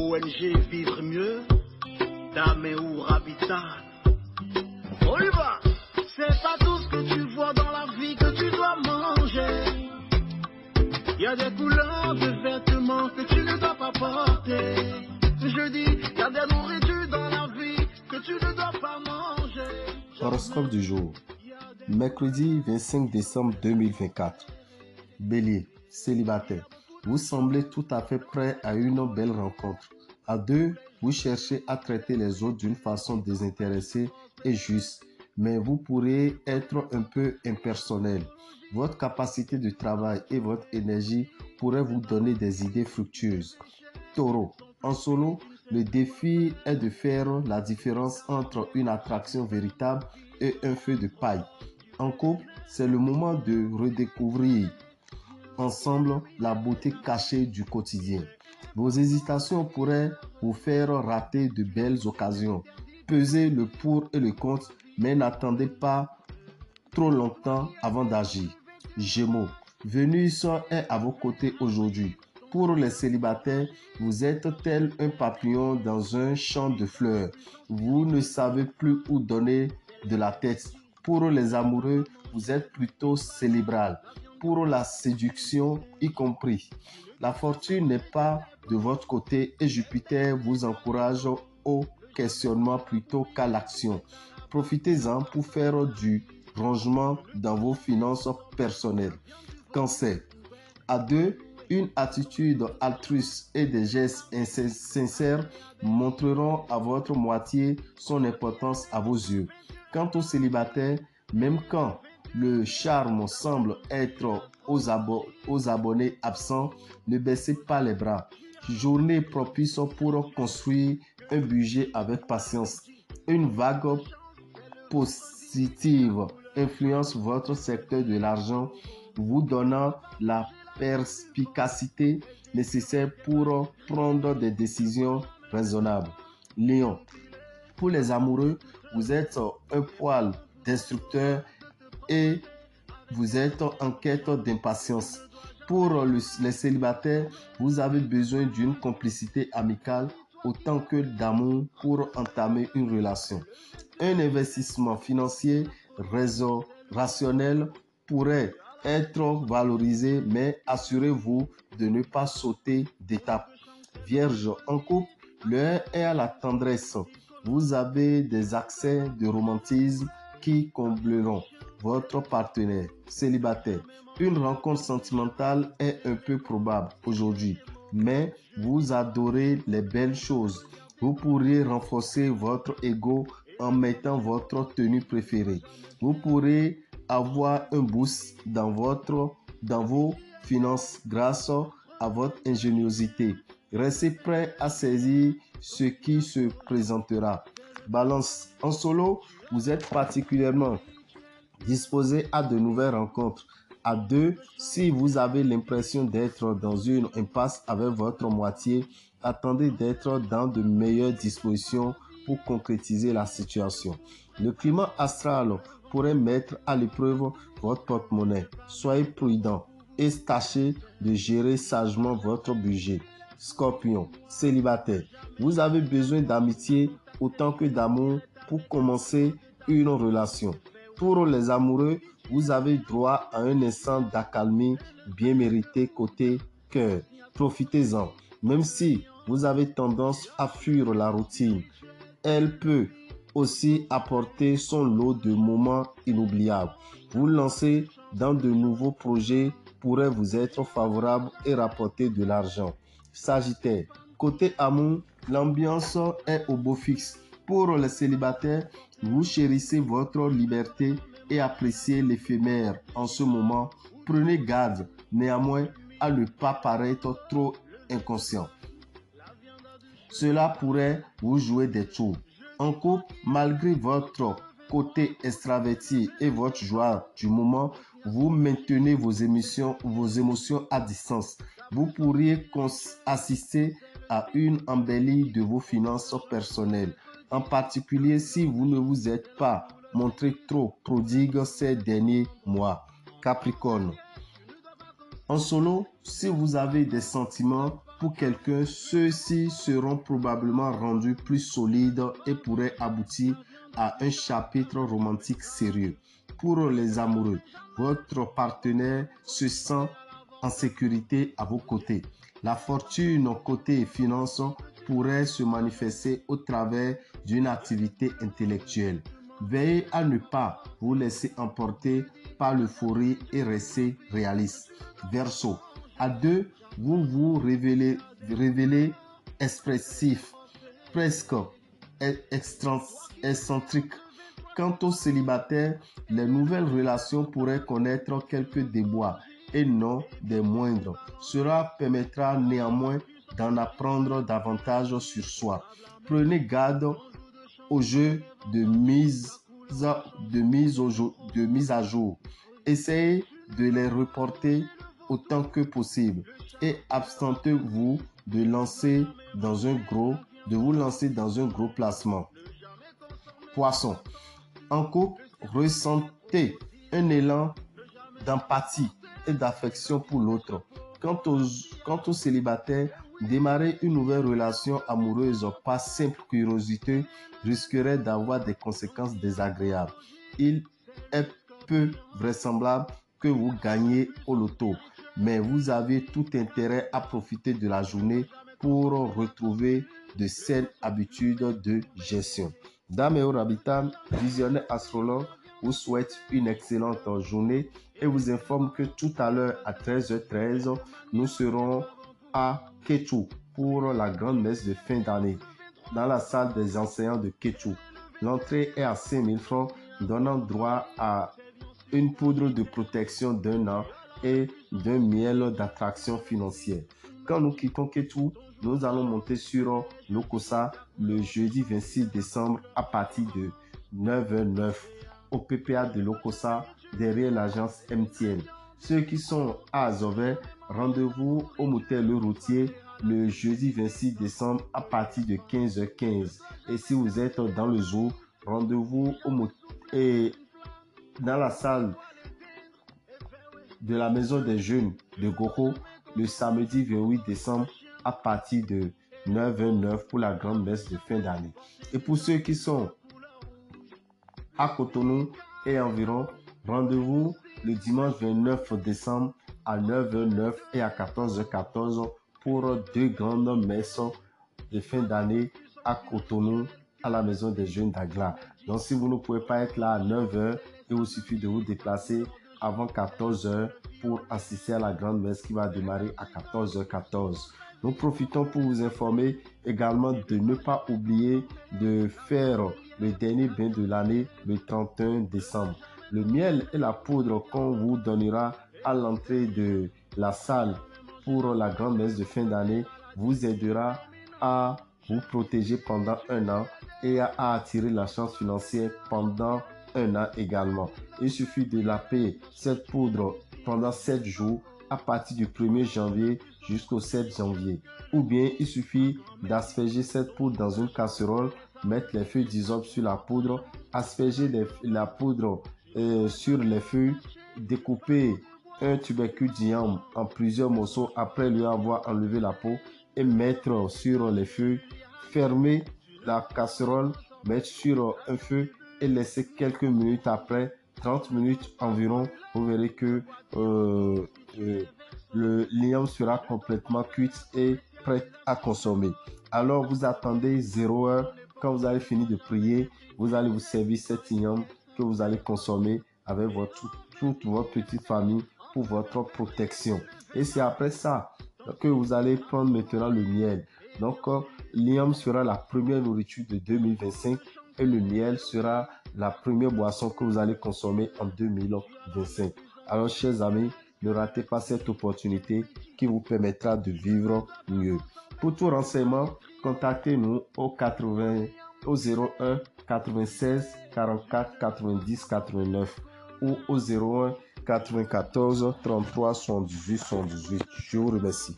ONG Vivre Mieux, Daméou Habitat. On y va. C'est pas tout ce que tu vois dans la vie que tu dois manger. Il y a des couleurs de vêtements que tu ne dois pas porter. Je dis, il y a des nourritures dans la vie que tu ne dois pas manger. Horoscope du jour. Mercredi 25 décembre 2024. Bélier, célibataire. Vous semblez tout à fait prêt à une belle rencontre. À deux, vous cherchez à traiter les autres d'une façon désintéressée et juste, mais vous pourrez être un peu impersonnel. Votre capacité de travail et votre énergie pourraient vous donner des idées fructueuses. Taureau, en solo, le défi est de faire la différence entre une attraction véritable et un feu de paille. En couple, c'est le moment de redécouvrir ensemble la beauté cachée du quotidien. Vos hésitations pourraient vous faire rater de belles occasions. Pesez le pour et le contre, mais n'attendez pas trop longtemps avant d'agir. Gémeaux, Vénus est à vos côtés aujourd'hui. Pour les célibataires, vous êtes tel un papillon dans un champ de fleurs. Vous ne savez plus où donner de la tête. Pour les amoureux, vous êtes plutôt cérébral. Pour la séduction y compris. La fortune n'est pas de votre côté et Jupiter vous encourage au questionnement plutôt qu'à l'action. Profitez-en pour faire du rangement dans vos finances personnelles. Cancer. À deux, une attitude altruiste et des gestes sincères montreront à votre moitié son importance à vos yeux. Quant aux célibataires, même quand le charme semble être aux abonnés absents, ne baissez pas les bras. Journée propice pour construire un budget avec patience. Une vague positive influence votre secteur de l'argent, vous donnant la perspicacité nécessaire pour prendre des décisions raisonnables. Lion, pour les amoureux, vous êtes un poil destructeur et vous êtes en quête d'impatience. Pour les célibataires, vous avez besoin d'une complicité amicale autant que d'amour pour entamer une relation. Un investissement financier rationnel pourrait être valorisé, mais assurez-vous de ne pas sauter d'étape. Vierge, en couple, l'heure est à la tendresse. Vous avez des accès de romantisme qui combleront votre partenaire célibataire. Une rencontre sentimentale est un peu probable aujourd'hui, mais vous adorez les belles choses. Vous pourriez renforcer votre ego en mettant votre tenue préférée. Vous pourrez avoir un boost dans vos finances grâce à votre ingéniosité. Restez prêt à saisir ce qui se présentera. Balance, en solo, vous êtes particulièrement disposé à de nouvelles rencontres. À deux, si vous avez l'impression d'être dans une impasse avec votre moitié, attendez d'être dans de meilleures dispositions pour concrétiser la situation. Le climat astral pourrait mettre à l'épreuve votre porte-monnaie. Soyez prudent et tâchez de gérer sagement votre budget. Scorpion, célibataire, vous avez besoin d'amitié autant que d'amour pour commencer une relation. Pour les amoureux, vous avez droit à un instant d'accalmie bien mérité côté cœur. Profitez-en. Même si vous avez tendance à fuir la routine, elle peut aussi apporter son lot de moments inoubliables. Vous lancer dans de nouveaux projets pourrait vous être favorable et rapporter de l'argent. Sagittaire, côté amour, l'ambiance est au beau fixe. Pour les célibataires, vous chérissez votre liberté et appréciez l'éphémère en ce moment. Prenez garde néanmoins à ne pas paraître trop inconscient. Cela pourrait vous jouer des tours. En couple, malgré votre côté extraverti et votre joie du moment, vous maintenez vos émotions à distance. Vous pourriez assister à une embellie de vos finances personnelles, en particulier si vous ne vous êtes pas montré trop prodigue ces derniers mois. Capricorne, En solo, si vous avez des sentiments pour quelqu'un, ceux-ci seront probablement rendus plus solides et pourraient aboutir à un chapitre romantique sérieux. Pour les amoureux, votre partenaire se sent en sécurité à vos côtés. La fortune côté finances pourrait se manifester au travers d'une activité intellectuelle. Veillez à ne pas vous laisser emporter par l'euphorie et restez réaliste. Verseau, à deux, vous vous révélez expressif, presque excentrique. Quant aux célibataires, les nouvelles relations pourraient connaître quelques déboires et non des moindres. Cela permettra néanmoins d'en apprendre davantage sur soi. Prenez garde aux jeux de mise à jour. Essayez de les reporter autant que possible et abstentez-vous de vous lancer dans un gros placement. Poisson. En couple, ressentez un élan d'empathie et d'affection pour l'autre. Quant aux célibataires, démarrer une nouvelle relation amoureuse par simple curiosité risquerait d'avoir des conséquences désagréables. Il est peu vraisemblable que vous gagnez au loto, mais vous avez tout intérêt à profiter de la journée pour retrouver de saines habitudes de gestion. Dame et Orabitam, visionnaire astrologue, vous souhaite une excellente journée et vous informe que tout à l'heure à 13h13, nous serons à Kétou pour la grande messe de fin d'année dans la salle des enseignants de Kétou. L'entrée est à 5 000 francs, donnant droit à une poudre de protection d'1 an et d'un miel d'attraction financière. Quand nous quittons Kétou, nous allons monter sur Lokossa le jeudi 26 décembre à partir de 9h09 au PPA de Lokossa derrière l'agence MTN. Ceux qui sont à Azové, rendez-vous au motel Le Routier le jeudi 26 décembre à partir de 15h15. Et si vous êtes dans le zoo, rendez-vous dans la salle de la maison des jeunes de Goro le samedi 28 décembre à partir de 9h09 pour la grande messe de fin d'année. Et pour ceux qui sont à Cotonou et environ, rendez-vous le dimanche 29 décembre à 9h09 et à 14h14 pour deux grandes messes de fin d'année à Cotonou à la maison des jeunes d'Agla. Donc si vous ne pouvez pas être là à 9h, il vous suffit de vous déplacer avant 14h pour assister à la grande messe qui va démarrer à 14h14. Nous profitons pour vous informer également de ne pas oublier de faire le dernier bain de l'année le 31 décembre. Le miel et la poudre qu'on vous donnera à l'entrée de la salle pour la grande messe de fin d'année vous aidera à vous protéger pendant 1 an et à attirer la chance financière pendant 1 an également. Il suffit de la payer cette poudre pendant 7 jours à partir du 1er janvier jusqu'au 7 janvier. Ou bien il suffit d'asperger cette poudre dans une casserole, mettre les feuilles d'hysope sur la poudre, asperger la poudre sur les feuilles, découper un tubercule d'igname en plusieurs morceaux après lui avoir enlevé la peau et mettre sur les feuilles, fermer la casserole, mettre sur un feu et laisser quelques minutes après, 30 minutes environ, vous verrez que le l'igname sera complètement cuit et prêt à consommer. Alors vous attendez 0h, quand vous avez fini de prier, vous allez vous servir cet igname que vous allez consommer avec toute votre petite famille pour votre protection. Et c'est après ça que vous allez prendre maintenant le miel. Donc l'igname sera la première nourriture de 2025 et le miel sera la première boisson que vous allez consommer en 2025. Alors chers amis, ne ratez pas cette opportunité qui vous permettra de vivre mieux. Pour tout renseignement, contactez-nous au 01 96 44 90 89 ou au 01 94 33 78 78. Je vous remercie.